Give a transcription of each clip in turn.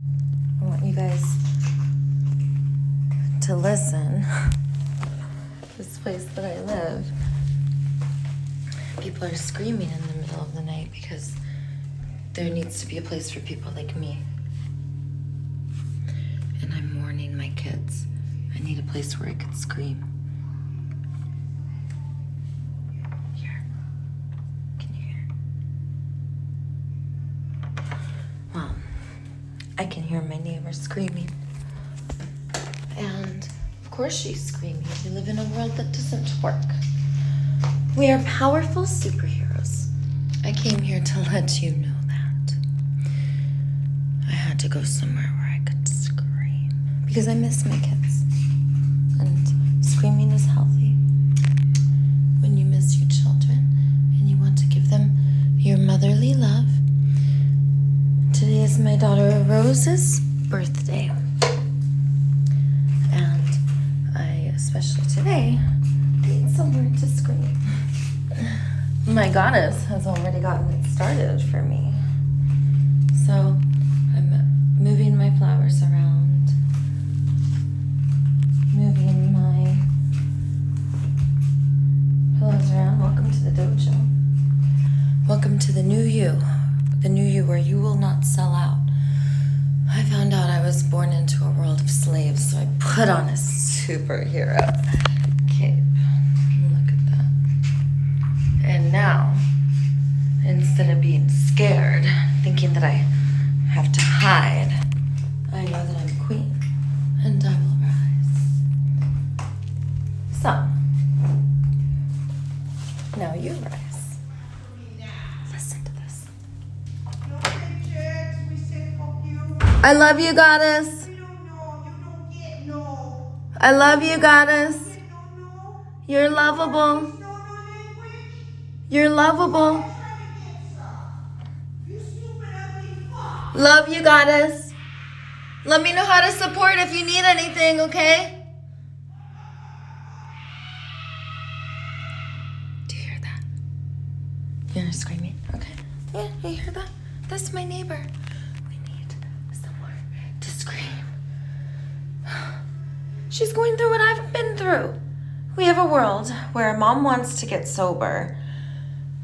I want you guys to listen. This place that I live, people are screaming in the middle of the night because there needs to be a place for people like me. And I'm mourning my kids. I need a place where I could scream. Here. Can you hear? Well, I can hear my neighbor screaming. And of course she's screaming. We live in a world that doesn't work. We are powerful superheroes. I came here to let you know that. I had to go somewhere where I could scream because I miss my kids. And screaming is healthy. When you miss your children and you want to give them your motherly love. Today is my daughter Rose's birthday. And I, especially today, need somewhere to scream. My goddess has already gotten it started for me. So I'm moving my flowers around, moving my pillows around. Welcome to the dojo. Welcome to the new you where you will not sell out. I found out I was born into a world of slaves, so I put on a superhero cape. Look at that. And now, instead of being scared, thinking that I have to hide, I know that I'm queen, and I will rise. So, now you rise. Listen to this. I love you, goddess. I love you, goddess. You're lovable. You're lovable. Love you, goddess. Let me know how to support if you need anything, okay? Do you hear that? You hear screaming? Okay. Yeah, you hear that? That's my neighbor. We need somewhere to scream. She's going through what I've been through. We have a world where mom wants to get sober.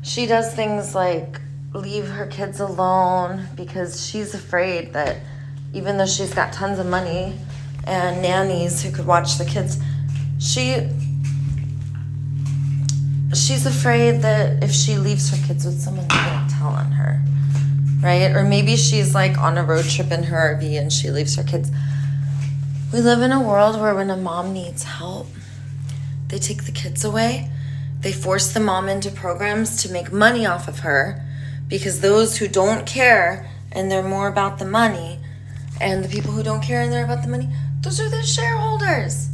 She does things like leave her kids alone because she's afraid that even though she's got tons of money and nannies who could watch the kids, she's afraid that if she leaves her kids with someone, they're gonna tell on her, right? Or maybe she's like on a road trip in her RV and she leaves her kids. We live in a world where when a mom needs help, they take the kids away. They force the mom into programs to make money off of her because those who don't care and they're more about the money, and the people who don't care and they're about the money, those are the shareholders.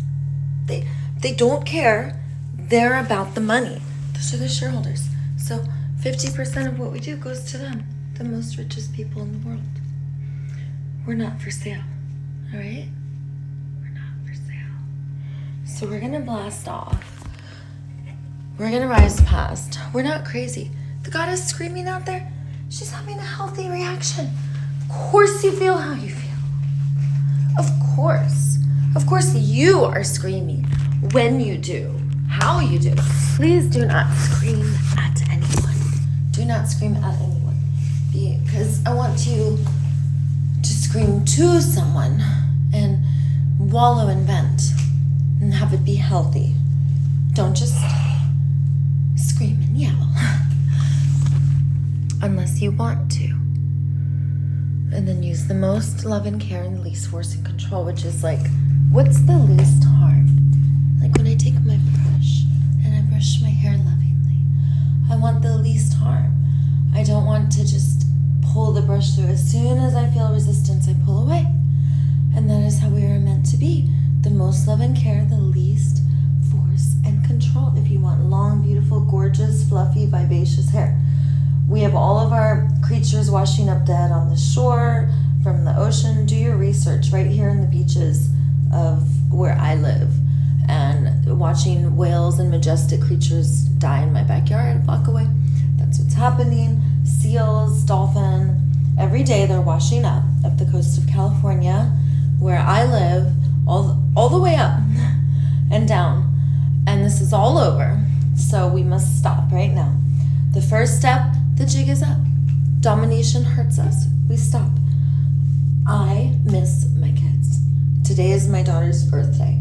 They don't care. They're about the money. Those are the shareholders. So 50% of what we do goes to them, the most richest people in the world. We're not for sale, all right? We're not for sale. So we're gonna blast off. We're gonna rise past. We're not crazy. The goddess screaming out there, she's having a healthy reaction. Of course you feel how you feel. Of course. Of course you are screaming when you do, how you do. Please do not scream at anyone. Do not scream at anyone. Because I want you to scream to someone and wallow and vent and have it be healthy. Don't just scream and yell. Unless you want to. And then use the most love and care and the least force and control, which is like, what's the least harm? Like when I take my brush and I brush my hair lovingly, I want the least harm. I don't want to just pull the brush through. As soon as I feel resistance, I pull away. And that is how we are meant to be. The most love and care, the least force and control. If you want long, beautiful, gorgeous, fluffy, vivacious hair. We have all of our creatures washing up dead on the shore, from the ocean. Do your research right here in the beaches of where I live. And watching whales and majestic creatures die in my backyard a block away. That's what's happening. Seals, dolphin, Every day they're washing up the coast of California, where I live, all the way up and down. And this is all over. So we must stop right now. The first step, the jig is up. Domination hurts us. We stop. I miss my kids. Today is my daughter's birthday.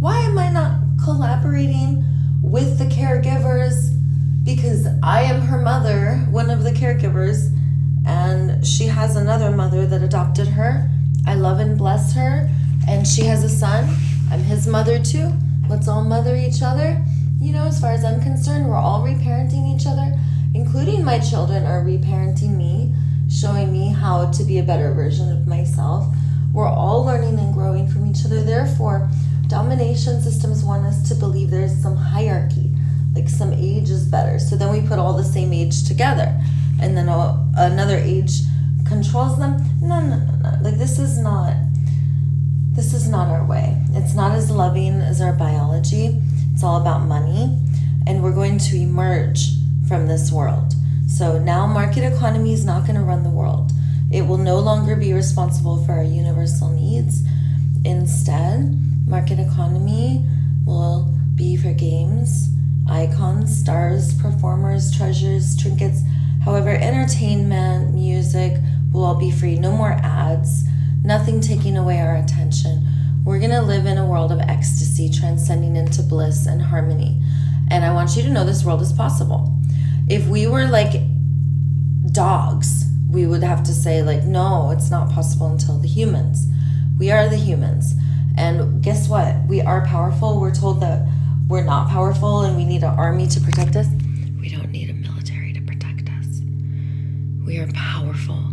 Why am I not collaborating with the caregivers? Because I am her mother, one of the caregivers, and she has another mother that adopted her. I love and bless her, and she has a son. I'm his mother too. Let's all mother each other. You know, as far as I'm concerned, we're all reparenting each other, including my children are reparenting me, showing me how to be a better version of myself. We're all learning and growing from each other. Therefore, domination systems want us to believe there's some hierarchy, like some age is better. So then we put all the same age together, and then another age controls them. No. Like this is not our way. It's not as loving as our biology. It's all about money, and we're going to emerge from this world. So now market economy is not going to run the world. It will no longer be responsible for our universal needs. Instead, market economy will be for games, icons, stars, performers, treasures, trinkets. However, entertainment, music will all be free. No more ads, nothing taking away our attention. We're going to live in a world of ecstasy, transcending into bliss and harmony. And I want you to know this world is possible. If we were like dogs, we would have to say like, no, it's not possible until the humans. We are the humans. And guess what? We are powerful. We're told that we're not powerful and we need an army to protect us. We don't need a military to protect us. We are powerful.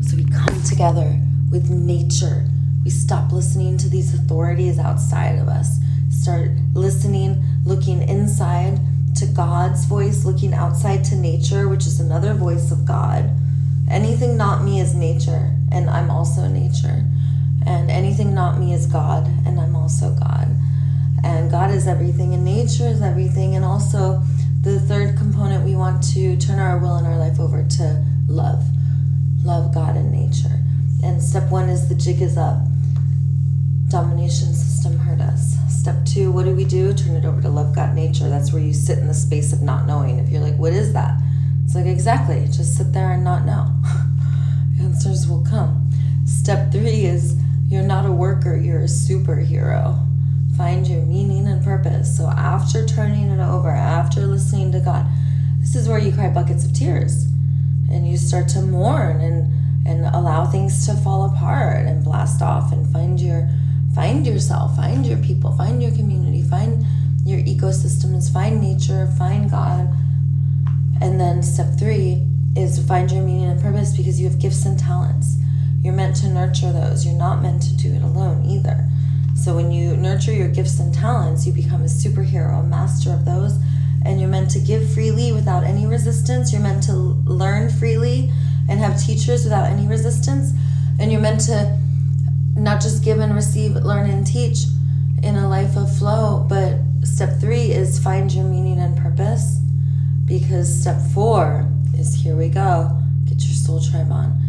So we come together with nature. We stop listening to these authorities outside of us. Start listening, looking inside to God's voice, looking outside to nature, which is another voice of God. Anything not me is nature, and I'm also nature. And anything not me is God, and I'm also God. And God is everything, and nature is everything. And also, the third component, we want to turn our will and our life over to love. Love God and nature. And step one is the jig is up. Domination system hurt us. Step two, what do? Turn it over to love God, nature. That's where you sit in the space of not knowing. If you're like, what is that? It's like, exactly, just sit there and not know. Answers will come. Step three is you're not a worker, you're a superhero. Find your meaning and purpose. So after turning it over, after listening to God, this is where you cry buckets of tears. And you start to mourn and allow things to fall apart and blast off and find yourself, find your people, find your community, find your ecosystems, find nature, find God. And then step three is find your meaning and purpose, because you have gifts and talents. You're meant to nurture those. You're not meant to do it alone either. So when you nurture your gifts and talents, you become a superhero, a master of those, and you're meant to give freely without any resistance. You're meant to learn freely and have teachers without any resistance. And you're meant to not just give and receive, learn and teach in a life of flow. But step three is find your meaning and purpose, because step four is here we go. Get your soul tribe on.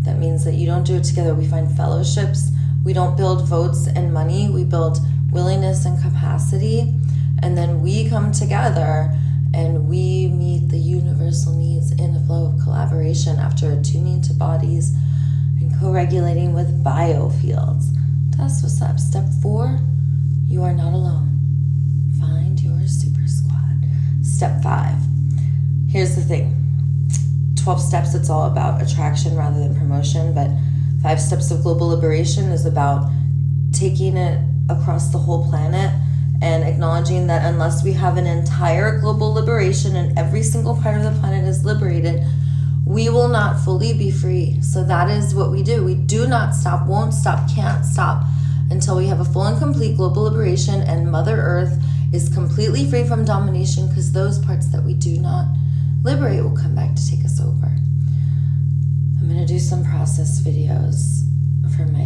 That means that you don't do it together. We find fellowships. We don't build votes and money. We build willingness and capacity. And then we come together and we meet the universal needs in a flow of collaboration after attuning to bodies and co-regulating with biofields. That's what's up. Step four, you are not alone. Find your super squad. Step five, here's the thing. 12 steps, it's all about attraction rather than promotion, but 5 steps of global liberation is about taking it across the whole planet and acknowledging that unless we have an entire global liberation and every single part of the planet is liberated, we will not fully be free. So that is what we do. We do not stop, won't stop, can't stop until we have a full and complete global liberation and Mother Earth is completely free from domination, because those parts that we do not liberate will come back to take us over. I'm going to do some process videos for my